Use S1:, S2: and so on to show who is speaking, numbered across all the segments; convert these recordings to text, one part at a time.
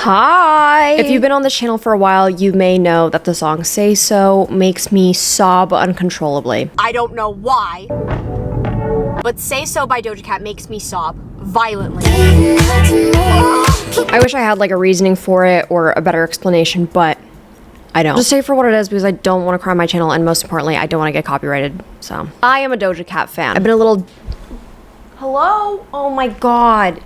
S1: Hi! If you've been on this channel for a while, you may know that the song Say So makes me sob uncontrollably. I don't know why, but Say So by Doja Cat makes me sob violently. I wish I had like a reasoning for it or a better explanation, but I don't. Just say it for what it is because I don't want to cry on my channel, and most importantly, I don't want to get copyrighted. So I am a Doja Cat fan. I've been a little... Hello? Oh my god.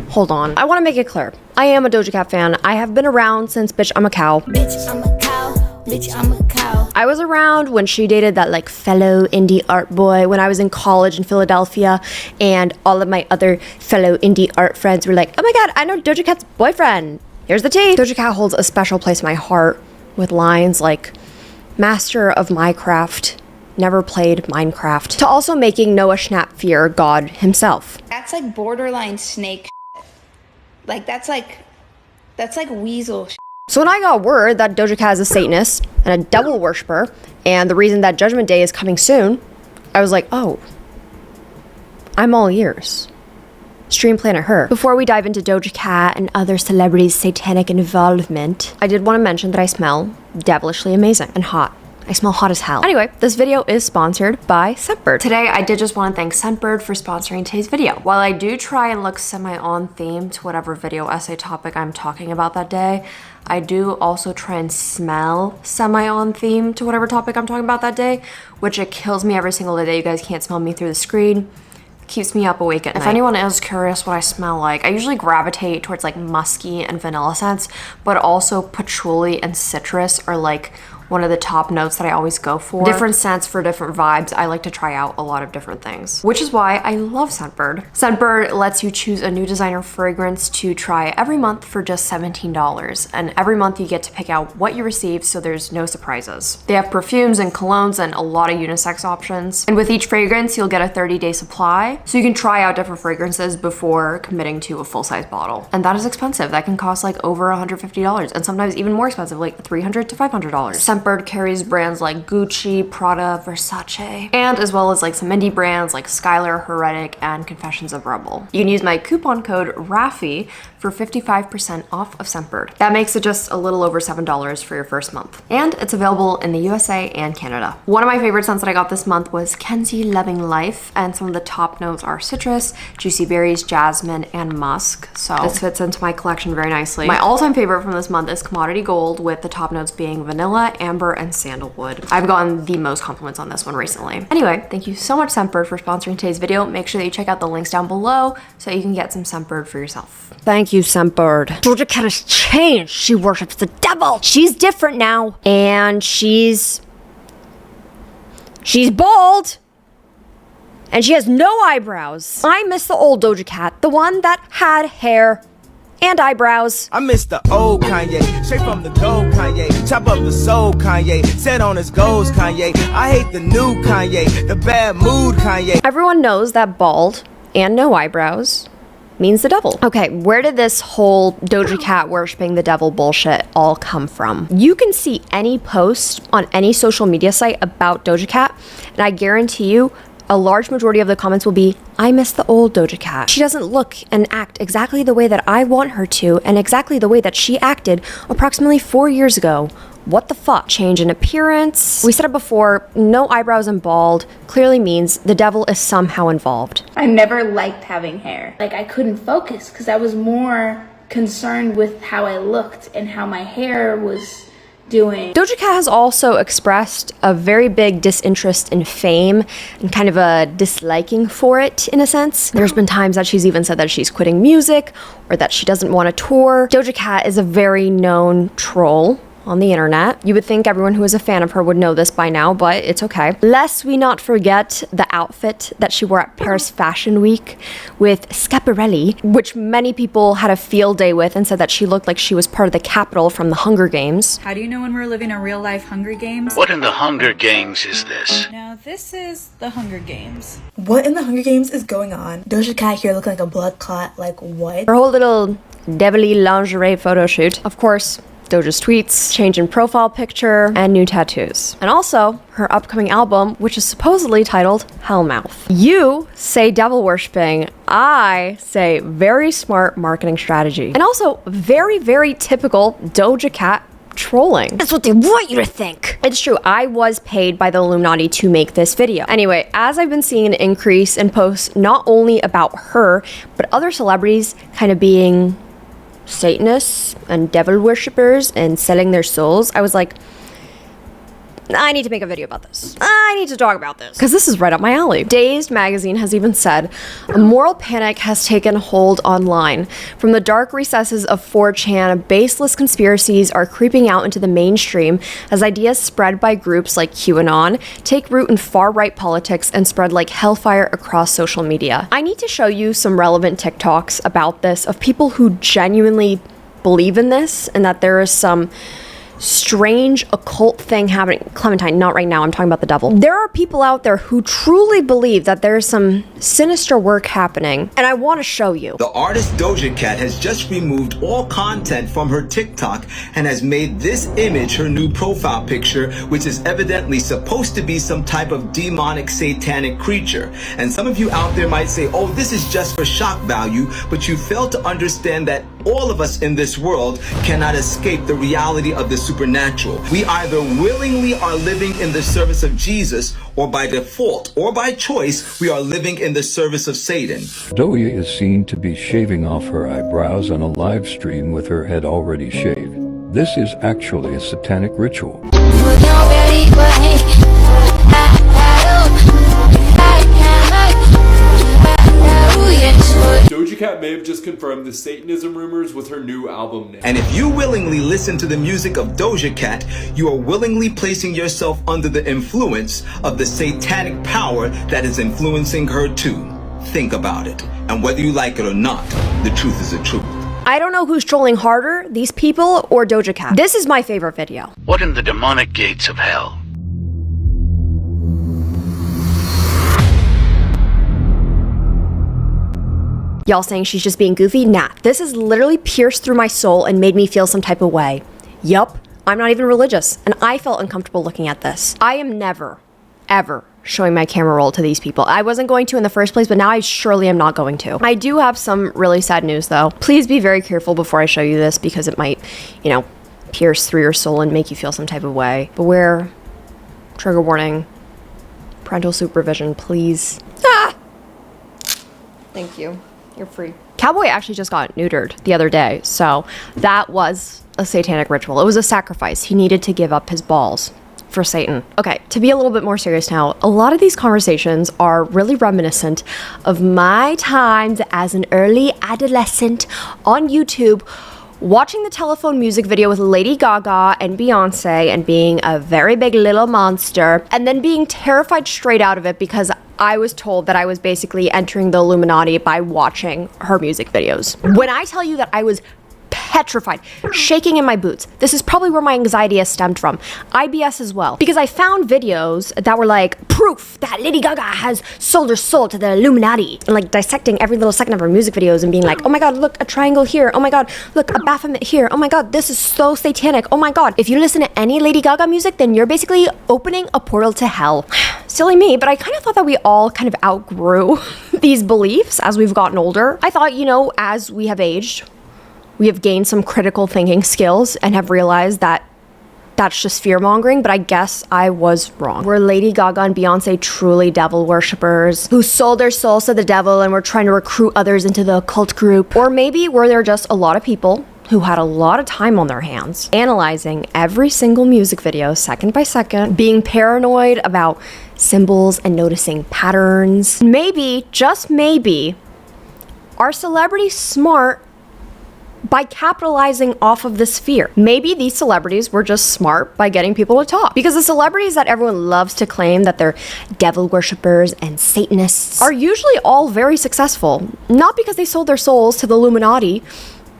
S1: Hold on. I want to make it clear. I am a Doja Cat fan. I have been around since Bitch I'm a Cow.
S2: Bitch I'm a cow. Bitch I'm a cow.
S1: I was around when she dated that like fellow indie art boy when I was in college in Philadelphia, and all of my other fellow indie art friends were like, oh my god, I know Doja Cat's boyfriend. Here's the tea. Doja Cat holds a special place in my heart with lines like Master of Minecraft, never played Minecraft, to also making Noah Schnapp fear God himself.
S3: That's like borderline snake shit. Like that's like weasel shit.
S1: So when I got word that Doja Cat is a Satanist and a devil worshiper, and the reason that Judgment Day is coming soon, I was like, oh, I'm all ears. Stream Planet Her. Before we dive into Doja Cat and other celebrities' satanic involvement, I did want to mention that I smell devilishly amazing and hot. I smell hot as hell. Anyway, this video is sponsored by Scentbird. Today, I did just want to thank Scentbird for sponsoring today's video. While I do try and look semi-on theme to whatever video essay topic I'm talking about that day, I do also try and smell semi-on theme to whatever topic I'm talking about that day, which it kills me every single day. You guys can't smell me through the screen. Keeps me up awake at night. If anyone is curious what I smell like, I usually gravitate towards like musky and vanilla scents, but also patchouli and citrus are like one of the top notes that I always go for. Different scents for different vibes. I like to try out a lot of different things, which is why I love Scentbird. Scentbird lets you choose a new designer fragrance to try every month for just $17. And every month you get to pick out what you receive, so there's no surprises. They have perfumes and colognes and a lot of unisex options. And with each fragrance, you'll get a 30-day supply, so you can try out different fragrances before committing to a full-size bottle. And that is expensive. That can cost like over $150 and sometimes even more expensive, like $300 to $500. Scentbird carries brands like Gucci, Prada, Versace, and as well as like some indie brands like Skylar, Heretic, and Confessions of Rebel. You can use my coupon code Rafiee for 55% off of Scentbird. That makes it just a little over $7 for your first month. And it's available in the USA and Canada. One of my favorite scents that I got this month was Kenzie Loving Life, and some of the top notes are citrus, juicy berries, jasmine, and musk. So this fits into my collection very nicely. My all-time favorite from this month is Commodity Gold, with the top notes being vanilla, amber, and sandalwood. I've gotten the most compliments on this one recently. Anyway, thank you so much Scentbird for sponsoring today's video. Make sure that you check out the links down below so you can get some Scentbird for yourself. Thank you, Scentbird. Doja Cat has changed. She worships the devil. She's different now. And she's bald. And she has no eyebrows. I miss the old Doja Cat, the one that had hair and eyebrows.
S4: I miss the old Kanye, straight from the gold Kanye, chop up the soul Kanye, set on his goals Kanye. I hate the new Kanye, the bad mood Kanye.
S1: Everyone knows that bald and no eyebrows means the devil. Okay, where did this whole Doja Cat worshiping the devil bullshit all come from? You can see any post on any social media site about Doja Cat, and I guarantee you a large majority of the comments will be, I miss the old Doja Cat. She doesn't look and act exactly the way that I want her to, and exactly the way that she acted approximately 4 years ago. What the fuck? Change in appearance? We said it before, no eyebrows and bald clearly means the devil is somehow involved.
S3: I never liked having hair. Like I couldn't focus because I was more concerned with how I looked and how my hair was doing.
S1: Doja Cat has also expressed a very big disinterest in fame and kind of a disliking for it in a sense. There's been times that she's even said that she's quitting music or that she doesn't want to tour. Doja Cat is a very known troll on the internet. You would think everyone who is a fan of her would know this by now, but it's okay. Lest we not forget the outfit that she wore at Paris Fashion Week with Schiaparelli, which many people had a field day with and said that she looked like she was part of the Capitol from the Hunger Games.
S5: How do you know when we're living a real life Hunger Games?
S6: What in the Hunger Games is this?
S5: Now this is the Hunger Games.
S7: What in the Hunger Games is going on? Doja Cat here looking like a blood clot, like what?
S1: Her whole little devilly lingerie photo shoot. Of course, Doja's tweets, change in profile picture, and new tattoos. And also, her upcoming album, which is supposedly titled Hellmouth. You say devil worshipping, I say very smart marketing strategy. And also, very, very typical Doja Cat trolling. That's what they want you to think. It's true, I was paid by the Illuminati to make this video. Anyway, as I've been seeing an increase in posts not only about her, but other celebrities kind of being Satanists and devil worshippers and selling their souls, I was like, I need to make a video about this. I need to talk about this. Because this is right up my alley. Dazed magazine has even said, a moral panic has taken hold online. From the dark recesses of 4chan, baseless conspiracies are creeping out into the mainstream as ideas spread by groups like QAnon take root in far-right politics and spread like hellfire across social media. I need to show you some relevant TikToks about this of people who genuinely believe in this and that there is some strange occult thing happening. Clementine, not right now, I'm talking about the devil. There are people out there who truly believe that there's some sinister work happening, and I want to show you.
S8: The artist Doja Cat has just removed all content from her TikTok and has made this image her new profile picture, which is evidently supposed to be some type of demonic satanic creature. And some of you out there might say, oh, this is just for shock value, but you fail to understand that all of us in this world cannot escape the reality of the supernatural. We either willingly are living in the service of Jesus, or by default or by choice, we are living in the service of Satan.
S9: Doja is seen to be shaving off her eyebrows on a live stream with her head already shaved. This is actually a satanic ritual.
S10: Doja Cat may have just confirmed the Satanism rumors with her new album name.
S8: And if you willingly listen to the music of Doja Cat, you are willingly placing yourself under the influence of the satanic power that is influencing her too. Think about it. And whether you like it or not, the truth is the truth.
S1: I don't know who's trolling harder, these people or Doja Cat. This is my favorite video.
S6: What in the demonic gates of hell?
S1: Y'all saying she's just being goofy? Nah, this has literally pierced through my soul and made me feel some type of way. Yup, I'm not even religious, and I felt uncomfortable looking at this. I am never, ever showing my camera roll to these people. I wasn't going to in the first place, but now I surely am not going to. I do have some really sad news though. Please be very careful before I show you this because it might, you know, pierce through your soul and make you feel some type of way. Beware, trigger warning, parental supervision, please. Ah! Thank you. You're free. Cowboy actually just got neutered the other day, so that was a satanic ritual. It was a sacrifice. He needed to give up his balls for Satan. Okay, to be a little bit more serious now, a lot of these conversations are really reminiscent of my times as an early adolescent on YouTube, watching the telephone music video with Lady Gaga and Beyonce and being a very big little monster, and then being terrified straight out of it because I was told that I was basically entering the Illuminati by watching her music videos. When I tell you that I was petrified, shaking in my boots, this is probably where my anxiety has stemmed from. IBS as well. Because I found videos that were like proof that Lady Gaga has sold her soul to the Illuminati, and like dissecting every little second of her music videos and being like, oh my god, look, a triangle here, oh my god, look, a Baphomet here, oh my god, this is so satanic, oh my god. If you listen to any Lady Gaga music, then you're basically opening a portal to hell. Silly me, but I kind of thought that we all kind of outgrew these beliefs as we've gotten older. I thought, you know, as we have aged, we have gained some critical thinking skills and have realized that that's just fear-mongering, but I guess I was wrong. Were Lady Gaga and Beyonce truly devil worshippers who sold their souls to the devil and were trying to recruit others into the occult group? Or maybe were there just a lot of people who had a lot of time on their hands, analyzing every single music video second by second, being paranoid about symbols and noticing patterns? Maybe, just maybe, are celebrities smart by capitalizing off of this fear? Maybe these celebrities were just smart by getting people to talk. Because the celebrities that everyone loves to claim that they're devil worshippers and Satanists are usually all very successful. Not because they sold their souls to the Illuminati,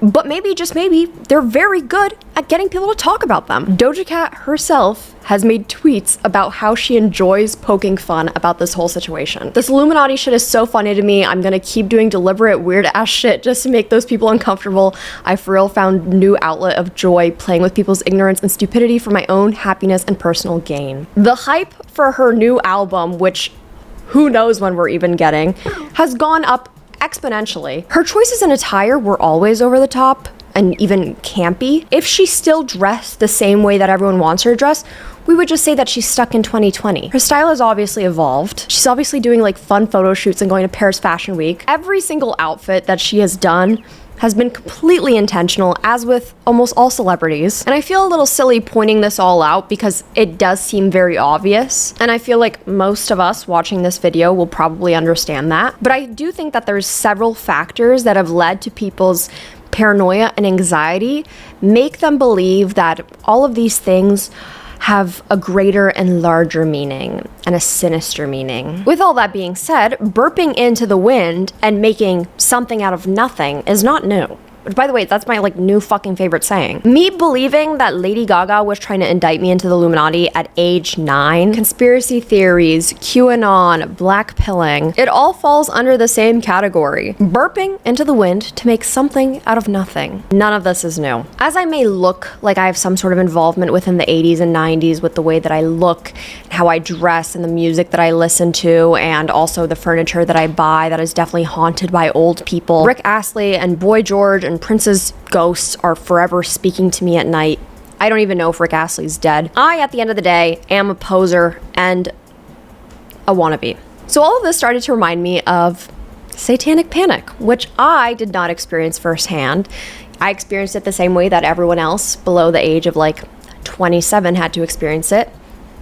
S1: But maybe, just maybe, they're very good at getting people to talk about them. Doja Cat herself has made tweets about how she enjoys poking fun about this whole situation. This Illuminati shit is so funny to me. I'm gonna keep doing deliberate weird ass shit just to make those people uncomfortable. I for real found new outlet of joy playing with people's ignorance and stupidity for my own happiness and personal gain. The hype for her new album, which who knows when we're even getting, has gone up exponentially. Her choices in attire were always over the top and even campy. If she still dressed the same way that everyone wants her to dress, we would just say that she's stuck in 2020. Her style has obviously evolved. She's obviously doing like fun photo shoots and going to Paris Fashion Week. Every single outfit that she has done has been completely intentional, as with almost all celebrities. And I feel a little silly pointing this all out because it does seem very obvious. And I feel like most of us watching this video will probably understand that. But I do think that there's several factors that have led to people's paranoia and anxiety, make them believe that all of these things have a greater and larger meaning and a sinister meaning. With all that being said, burping into the wind and making something out of nothing is not new. Which, by the way, that's my like new fucking favorite saying. Me believing that Lady Gaga was trying to indict me into the Illuminati at age 9, conspiracy theories, QAnon, black pilling, it all falls under the same category. Burping into the wind to make something out of nothing. None of this is new. As I may look like I have some sort of involvement within the 80s and 90s with the way that I look, and how I dress, and the music that I listen to, and also the furniture that I buy that is definitely haunted by old people, Rick Astley and Boy George and Prince's ghosts are forever speaking to me at night. I don't even know if Rick Astley's dead. I, at the end of the day, am a poser and a wannabe. So all of this started to remind me of satanic panic, which I did not experience firsthand. I experienced it the same way that everyone else below the age of like 27 had to experience it.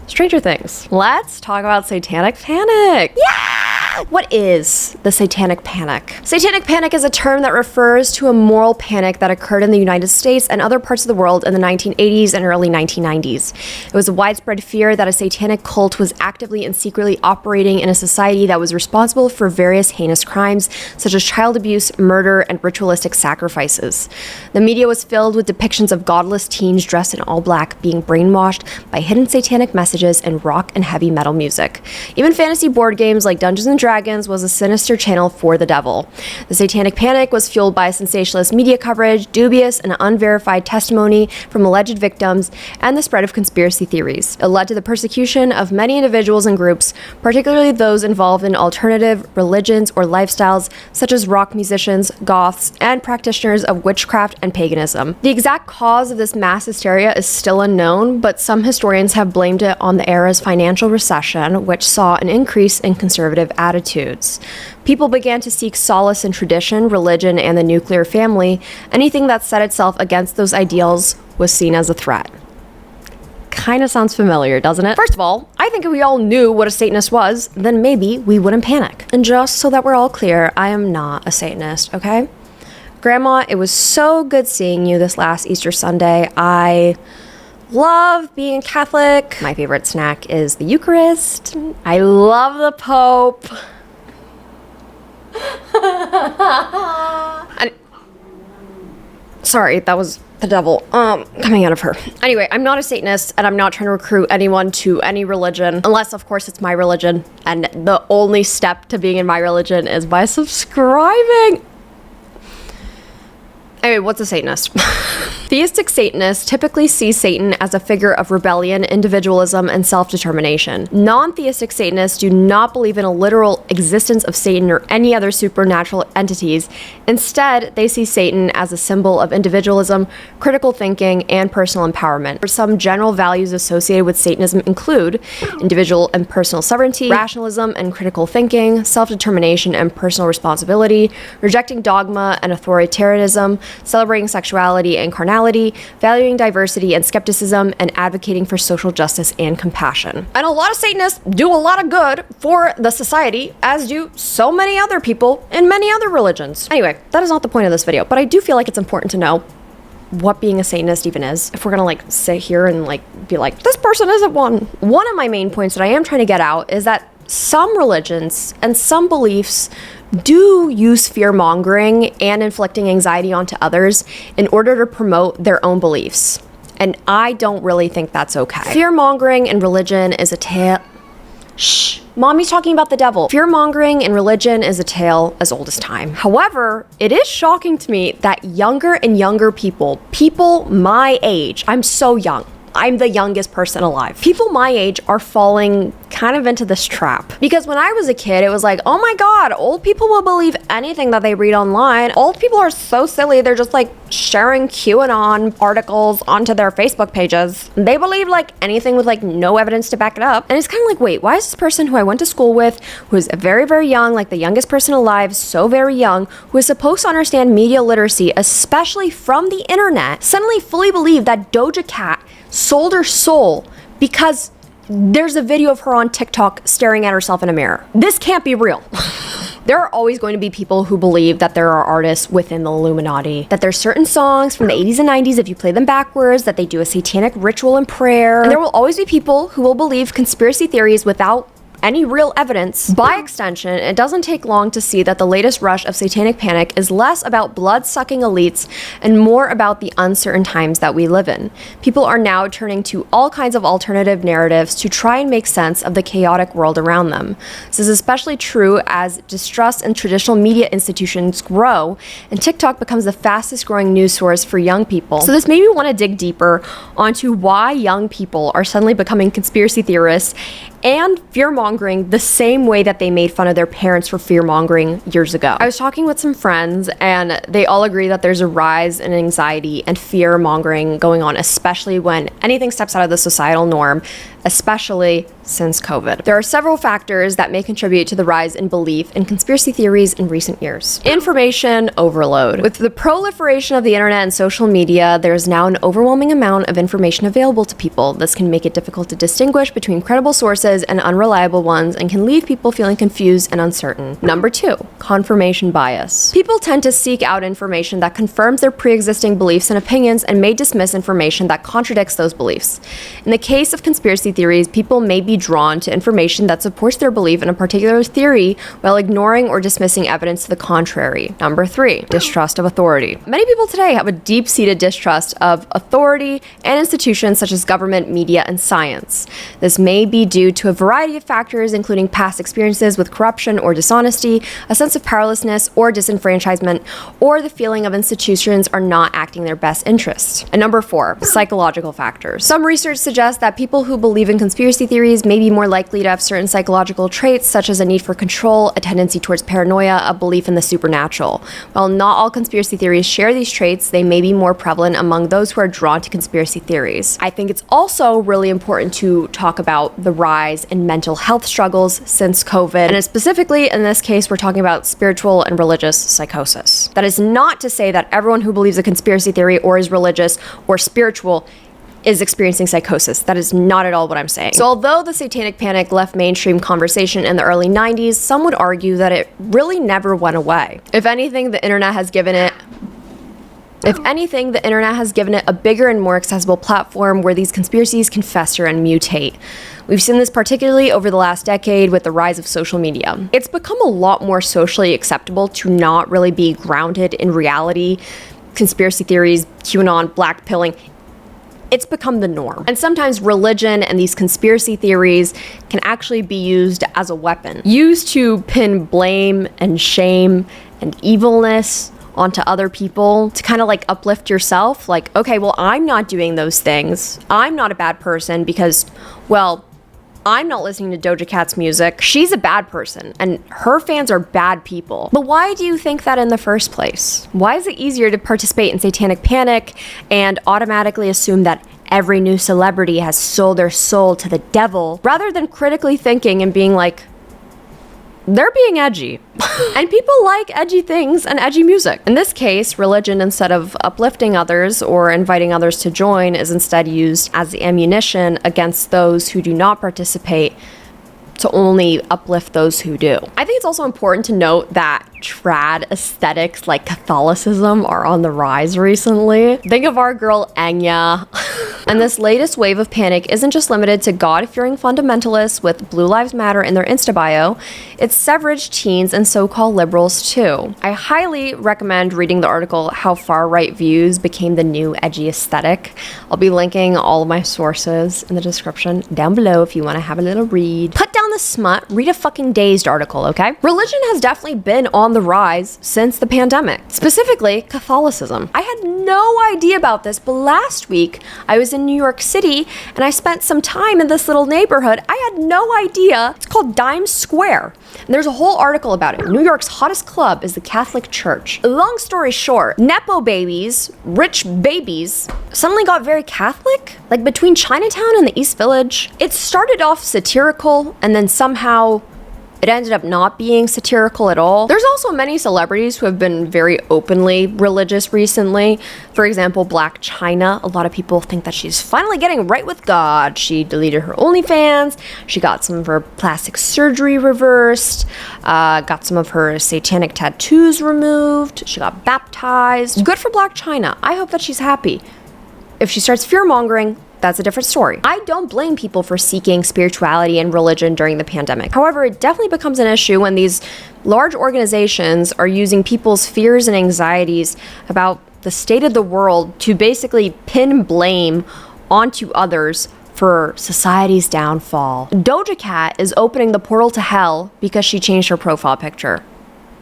S1: Stranger Things. Let's talk about satanic panic. Yeah! What is the satanic panic? Satanic panic is a term that refers to a moral panic that occurred in the United States and other parts of the world in the 1980s and early 1990s. It was a widespread fear that a satanic cult was actively and secretly operating in a society that was responsible for various heinous crimes, such as child abuse, murder, and ritualistic sacrifices. The media was filled with depictions of godless teens dressed in all black being brainwashed by hidden satanic messages and rock and heavy metal music. Even fantasy board games like Dungeons and Dragons was a sinister channel for the devil. The satanic panic was fueled by sensationalist media coverage, dubious and unverified testimony from alleged victims, and the spread of conspiracy theories. It led to the persecution of many individuals and groups, particularly those involved in alternative religions or lifestyles, such as rock musicians, goths, and practitioners of witchcraft and paganism. The exact cause of this mass hysteria is still unknown, but some historians have blamed it on the era's financial recession, which saw an increase in conservative attitudes. People began to seek solace in tradition, religion, and the nuclear family. Anything that set itself against those ideals was seen as a threat. Kind of sounds familiar, doesn't it? First of all, I think if we all knew what a Satanist was, then maybe we wouldn't panic. And just so that we're all clear, I am not a Satanist, okay? Grandma, it was so good seeing you this last Easter Sunday. I love being Catholic. My favorite snack is the Eucharist. I love the Pope. Sorry, that was the devil coming out of her. Anyway, I'm not a Satanist, and I'm not trying to recruit anyone to any religion, unless of course it's my religion, and the only step to being in my religion is by subscribing. Anyway, what's a Satanist? Theistic Satanists typically see Satan as a figure of rebellion, individualism, and self-determination. Non-theistic Satanists do not believe in a literal existence of Satan or any other supernatural entities. Instead, they see Satan as a symbol of individualism, critical thinking, and personal empowerment. Some general values associated with Satanism include individual and personal sovereignty, rationalism and critical thinking, self-determination and personal responsibility, rejecting dogma and authoritarianism, celebrating sexuality and carnality, valuing diversity and skepticism, and advocating for social justice and compassion. And a lot of Satanists do a lot of good for the society, as do so many other people in many other religions. Anyway, that is not the point of this video, but I do feel like it's important to know what being a Satanist even is, if we're gonna like sit here and like be like, this person isn't one. One of my main points that I am trying to get out is that some religions and some beliefs do use fear-mongering and inflicting anxiety onto others in order to promote their own beliefs. And I don't really think that's okay. Fear-mongering in religion is a tale... Shh. Mommy's talking about the devil. Fear-mongering in religion is a tale as old as time. However, it is shocking to me that younger and younger people my age, I'm so young, I'm the youngest person alive. People my age are falling kind of into this trap. Because when I was a kid, it was like, oh my god, old people will believe anything that they read online. Old people are so silly, they're just like sharing QAnon articles onto their Facebook pages. They believe like anything with like no evidence to back it up. And it's kind of like, wait, why is this person who I went to school with, who is very, very young, like the youngest person alive, so very young, who is supposed to understand media literacy, especially from the internet, suddenly fully believe that Doja Cat sold her soul because there's a video of her on TikTok staring at herself in a mirror? This can't be real. There are always going to be people who believe that there are artists within the Illuminati, that there's certain songs from the 80s and 90s, if you play them backwards, that they do a satanic ritual and prayer. And there will always be people who will believe conspiracy theories without any real evidence. By extension, it doesn't take long to see that the latest rush of satanic panic is less about blood-sucking elites and more about the uncertain times that we live in. People are now turning to all kinds of alternative narratives to try and make sense of the chaotic world around them. This is especially true as distrust in traditional media institutions grow and TikTok becomes the fastest growing news source for young people. So this made me want to dig deeper onto why young people are suddenly becoming conspiracy theorists and fear-mongering the same way that they made fun of their parents for fear-mongering years ago. I was talking with some friends and they all agree that there's a rise in anxiety and fear-mongering going on, especially when anything steps out of the societal norm, especially since COVID. There are several factors that may contribute to the rise in belief in conspiracy theories in recent years. Information overload. With the proliferation of the internet and social media, there is now an overwhelming amount of information available to people. This can make it difficult to distinguish between credible sources and unreliable ones and can leave people feeling confused and uncertain. Number 2, confirmation bias. People tend to seek out information that confirms their pre-existing beliefs and opinions and may dismiss information that contradicts those beliefs. In the case of conspiracy theories, people may be drawn to information that supports their belief in a particular theory while ignoring or dismissing evidence to the contrary. Number 3, distrust of authority. Many people today have a deep-seated distrust of authority and institutions such as government, media, and science. This may be due to a variety of factors, including past experiences with corruption or dishonesty, a sense of powerlessness or disenfranchisement, or the feeling of institutions are not acting in their best interest. And number 4, psychological factors. Some research suggests that people who believe in conspiracy theories may be more likely to have certain psychological traits such as a need for control, a tendency towards paranoia, a belief in the supernatural. While not all conspiracy theories share these traits, they may be more prevalent among those who are drawn to conspiracy theories. I think it's also really important to talk about the rise in mental health struggles since COVID, and specifically in this case we're talking about spiritual and religious psychosis. That is not to say that everyone who believes a conspiracy theory or is religious or spiritual is experiencing psychosis. That is not at all what I'm saying. So although the satanic panic left mainstream conversation in the early 90s, some would argue that it really never went away. If anything, the internet has given it a bigger and more accessible platform where these conspiracies can fester and mutate. We've seen this particularly over the last decade with the rise of social media. It's become a lot more socially acceptable to not really be grounded in reality. Conspiracy theories, QAnon, black pilling, it's become the norm. And sometimes religion and these conspiracy theories can actually be used as a weapon, used to pin blame and shame and evilness onto other people to kind of like uplift yourself. Like, okay, well, I'm not doing those things. I'm not a bad person because, well, I'm not listening to Doja Cat's music. She's a bad person and her fans are bad people. But why do you think that in the first place? Why is it easier to participate in satanic panic and automatically assume that every new celebrity has sold their soul to the devil rather than critically thinking and being like, they're being edgy. And people like edgy things and edgy music. In this case, religion, instead of uplifting others or inviting others to join, is instead used as ammunition against those who do not participate to only uplift those who do. I think it's also important to note that trad aesthetics like Catholicism are on the rise recently. Think of our girl Enya. And this latest wave of panic isn't just limited to God-fearing fundamentalists with Blue Lives Matter in their Insta bio, it's Severidge teens and so-called liberals too. I highly recommend reading the article How Far-Right Views Became the New Edgy Aesthetic. I'll be linking all of my sources in the description down below if you want to have a little read. Put down the smut, read a fucking Dazed article, okay? Religion has definitely been on the rise since the pandemic, specifically Catholicism. I had no idea about this, but last week I was in New York City and I spent some time in this little neighborhood. I had no idea. It's called Dimes Square. And there's a whole article about it. New York's hottest club is the Catholic Church. Long story short, Nepo babies, rich babies, suddenly got very Catholic, like between Chinatown and the East Village. It started off satirical and then somehow it ended up not being satirical at all. There's also many celebrities who have been very openly religious recently. For example, Black China. A lot of people think that she's finally getting right with God. She deleted her OnlyFans. She got some of her plastic surgery reversed. Got some of her satanic tattoos removed. She got baptized. Good for Black China. I hope that she's happy. If she starts fear-mongering, that's a different story. I don't blame people for seeking spirituality and religion during the pandemic. However, it definitely becomes an issue when these large organizations are using people's fears and anxieties about the state of the world to basically pin blame onto others for society's downfall. Doja Cat is opening the portal to hell because she changed her profile picture.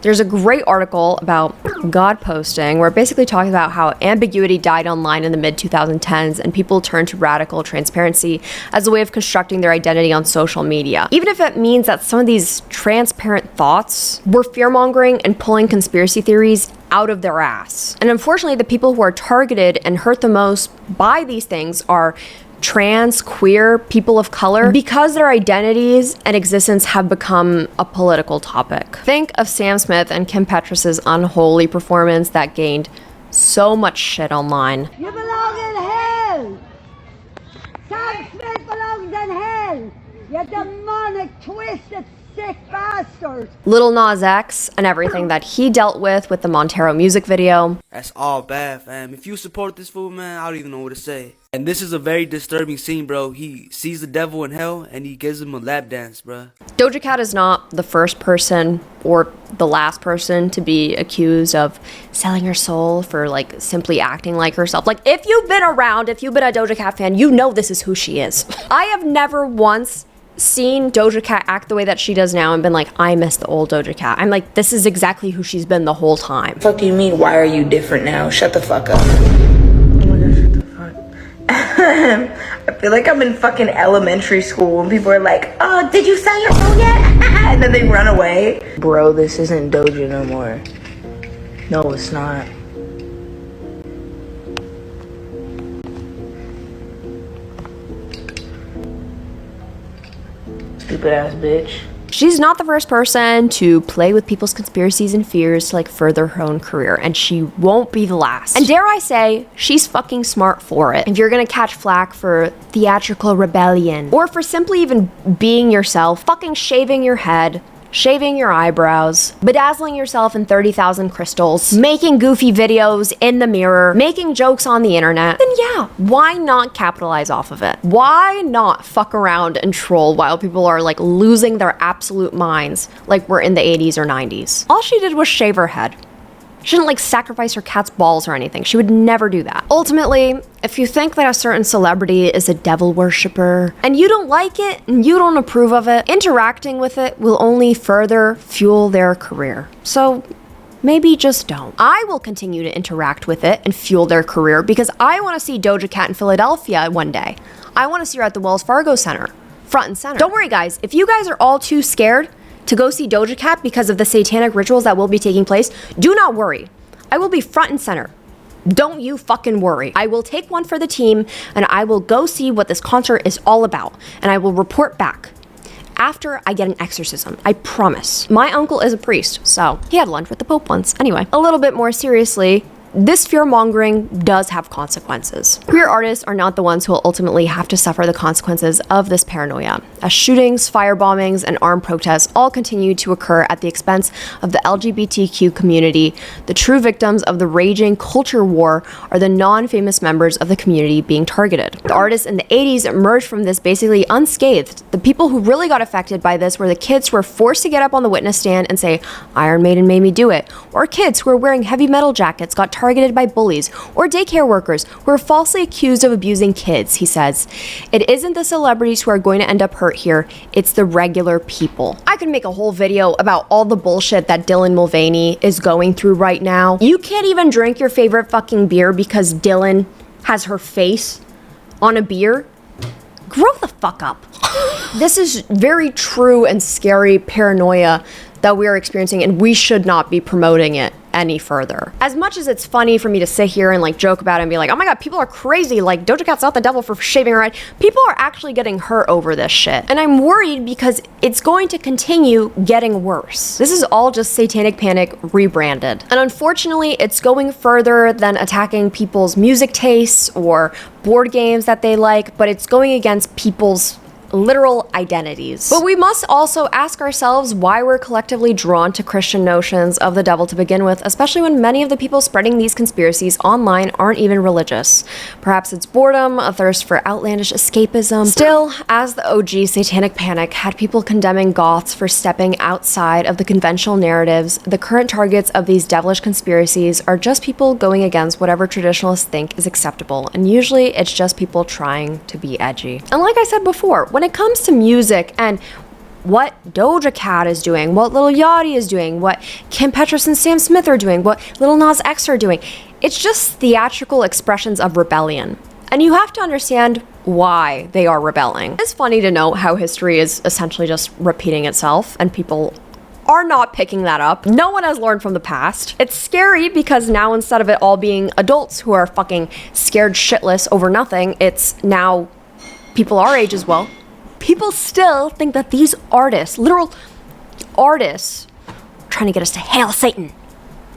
S1: There's a great article about God posting where it basically talks about how ambiguity died online in the mid-2010s and people turned to radical transparency as a way of constructing their identity on social media. Even if it means that some of these transparent thoughts were fear-mongering and pulling conspiracy theories out of their ass. And unfortunately, the people who are targeted and hurt the most by these things are trans, queer, people of color, because their identities and existence have become a political topic. Think of Sam Smith and Kim Petras' unholy performance that gained so much shit online.
S11: You belong in hell! Sam Smith belongs in hell! You demonic, twisted, sick bastard!
S1: Lil Nas X and everything that he dealt with the Montero music video.
S12: That's all bad, fam. If you support this fool, man, I don't even know what to say. And this is a very disturbing scene, bro. He sees the devil in hell and he gives him a lap dance, bro.
S1: Doja Cat is not the first person or the last person to be accused of selling her soul for like simply acting like herself. Like if you've been around, if you've been a Doja Cat fan, you know this is who she is. I have never once seen Doja Cat act the way that she does now and been like, I miss the old Doja Cat. I'm like, this is exactly who she's been the whole time.
S13: Fuck do you mean, why are you different now? Shut the fuck up. I feel like I'm in fucking elementary school and people are like, oh, did you sell your soul yet? And then they run away. Bro, this isn't Doja no more. No, it's not. Stupid ass bitch.
S1: She's not the first person to play with people's conspiracies and fears to like further her own career, and she won't be the last. And dare I say, she's fucking smart for it. If you're gonna catch flack for theatrical rebellion, or for simply even being yourself, fucking shaving your head, shaving your eyebrows, bedazzling yourself in 30,000 crystals, making goofy videos in the mirror, making jokes on the internet, then yeah, why not capitalize off of it? Why not fuck around and troll while people are like losing their absolute minds like we're in the 80s or 90s? All she did was shave her head. She didn't like sacrifice her cat's balls or anything. She would never do that. Ultimately, if you think that a certain celebrity is a devil worshiper and you don't like it and you don't approve of it, interacting with it will only further fuel their career. So maybe just don't. I will continue to interact with it and fuel their career because I want to see Doja Cat in Philadelphia one day. I want to see her at the Wells Fargo Center, front and center. Don't worry guys, if you guys are all too scared to go see Doja Cat because of the satanic rituals that will be taking place, do not worry. I will be front and center. Don't you fucking worry. I will take one for the team and I will go see what this concert is all about and I will report back after I get an exorcism. I promise. My uncle is a priest, so he had lunch with the Pope once. Anyway, a little bit more seriously, this fear-mongering does have consequences. Queer artists are not the ones who will ultimately have to suffer the consequences of this paranoia, as shootings, firebombings, and armed protests all continue to occur at the expense of the LGBTQ community. The true victims of the raging culture war are the non-famous members of the community being targeted. The artists in the 80s emerged from this basically unscathed. The people who really got affected by this were the kids who were forced to get up on the witness stand and say, "Iron Maiden made me do it," or kids who were wearing heavy metal jackets got targeted by bullies, or daycare workers who were falsely accused of abusing kids, he says. It isn't the celebrities who are going to end up hurt here, it's the regular people. I could make a whole video about all the bullshit that Dylan Mulvaney is going through right now. You can't even drink your favorite fucking beer because Dylan has her face on a beer. Grow the fuck up. This is very true and scary paranoia that we are experiencing, and we should not be promoting it any further. As much as it's funny for me to sit here and like joke about it and be like, oh my god, people are crazy, like Doja Cat's not the devil for shaving her head, people are actually getting hurt over this shit. And I'm worried because it's going to continue getting worse. This is all just satanic panic rebranded. And unfortunately, it's going further than attacking people's music tastes or board games that they like, but it's going against people's literal identities. But we must also ask ourselves why we're collectively drawn to Christian notions of the devil to begin with, especially when many of the people spreading these conspiracies online aren't even religious. Perhaps it's boredom, a thirst for outlandish escapism. Still, as the OG satanic panic had people condemning goths for stepping outside of the conventional narratives, the current targets of these devilish conspiracies are just people going against whatever traditionalists think is acceptable, and usually it's just people trying to be edgy. And like I said before, when it comes to music and what Doja Cat is doing, what Lil Yachty is doing, what Kim Petras and Sam Smith are doing, what Lil Nas X are doing, it's just theatrical expressions of rebellion. And you have to understand why they are rebelling. It's funny to note how history is essentially just repeating itself, and people are not picking that up. No one has learned from the past. It's scary because now instead of it all being adults who are fucking scared shitless over nothing, it's now people our age as well. People still think that these artists, literal artists, are trying to get us to hail Satan.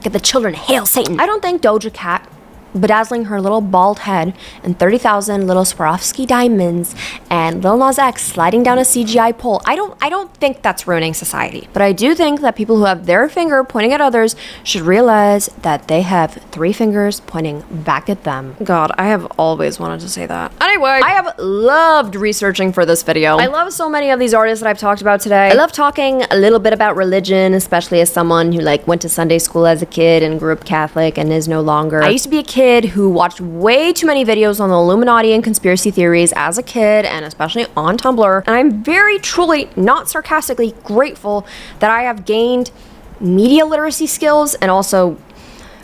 S1: Get the children to hail Satan. I don't think Doja Cat bedazzling her little bald head and 30,000 little Swarovski diamonds and Lil Nas X sliding down a CGI pole, I don't think that's ruining society. But I do think that people who have their finger pointing at others should realize that they have 3 fingers pointing back at them. God, I have always wanted to say that. Anyway, I have loved researching for this video. I love so many of these artists that I've talked about today. I love talking a little bit about religion, especially as someone who like went to Sunday school as a kid and grew up Catholic and is no longer. I used to be a kid who watched way too many videos on the Illuminati and conspiracy theories as a kid, and especially on Tumblr, and I'm very truly, not sarcastically, grateful that I have gained media literacy skills and also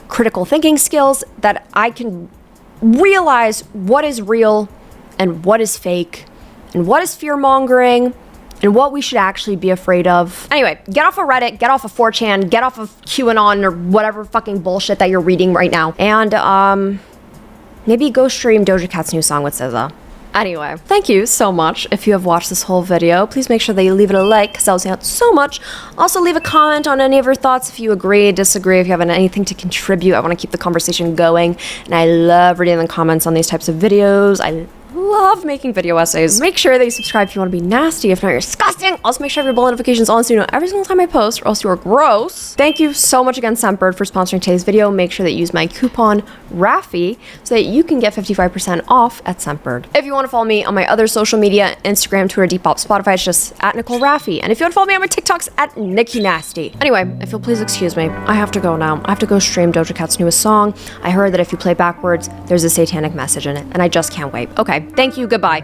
S1: critical thinking skills that I can realize what is real and what is fake and what is fear-mongering and what we should actually be afraid of. Anyway, get off of Reddit, get off of 4chan, get off of QAnon or whatever fucking bullshit that you're reading right now. And, maybe go stream Doja Cat's new song with SZA. Anyway, thank you so much. If you have watched this whole video, please make sure that you leave it a like, because that will help so much. Also, leave a comment on any of your thoughts if you agree, disagree, if you have anything to contribute. I want to keep the conversation going, and I love reading the comments on these types of videos. I love making video essays. Make sure that you subscribe if you want to be nasty. If not, you're disgusting. Also, make sure you have your bell notifications on so you know every single time I post, or else you are gross. Thank you so much again, Scentbird, for sponsoring today's video. Make sure that you use my coupon Rafiee so that you can get 55% off at Scentbird. If you want to follow me on my other social media, Instagram, Twitter, Depop, Spotify, it's just at Nicole Rafiee. And if you want to follow me on my TikToks, at Nikki Nasty. Anyway, if you'll please excuse me, I have to go now. I have to go stream Doja Cat's newest song. I heard that if you play backwards, there's a satanic message in it, and I just can't wait. Okay, thank you, goodbye.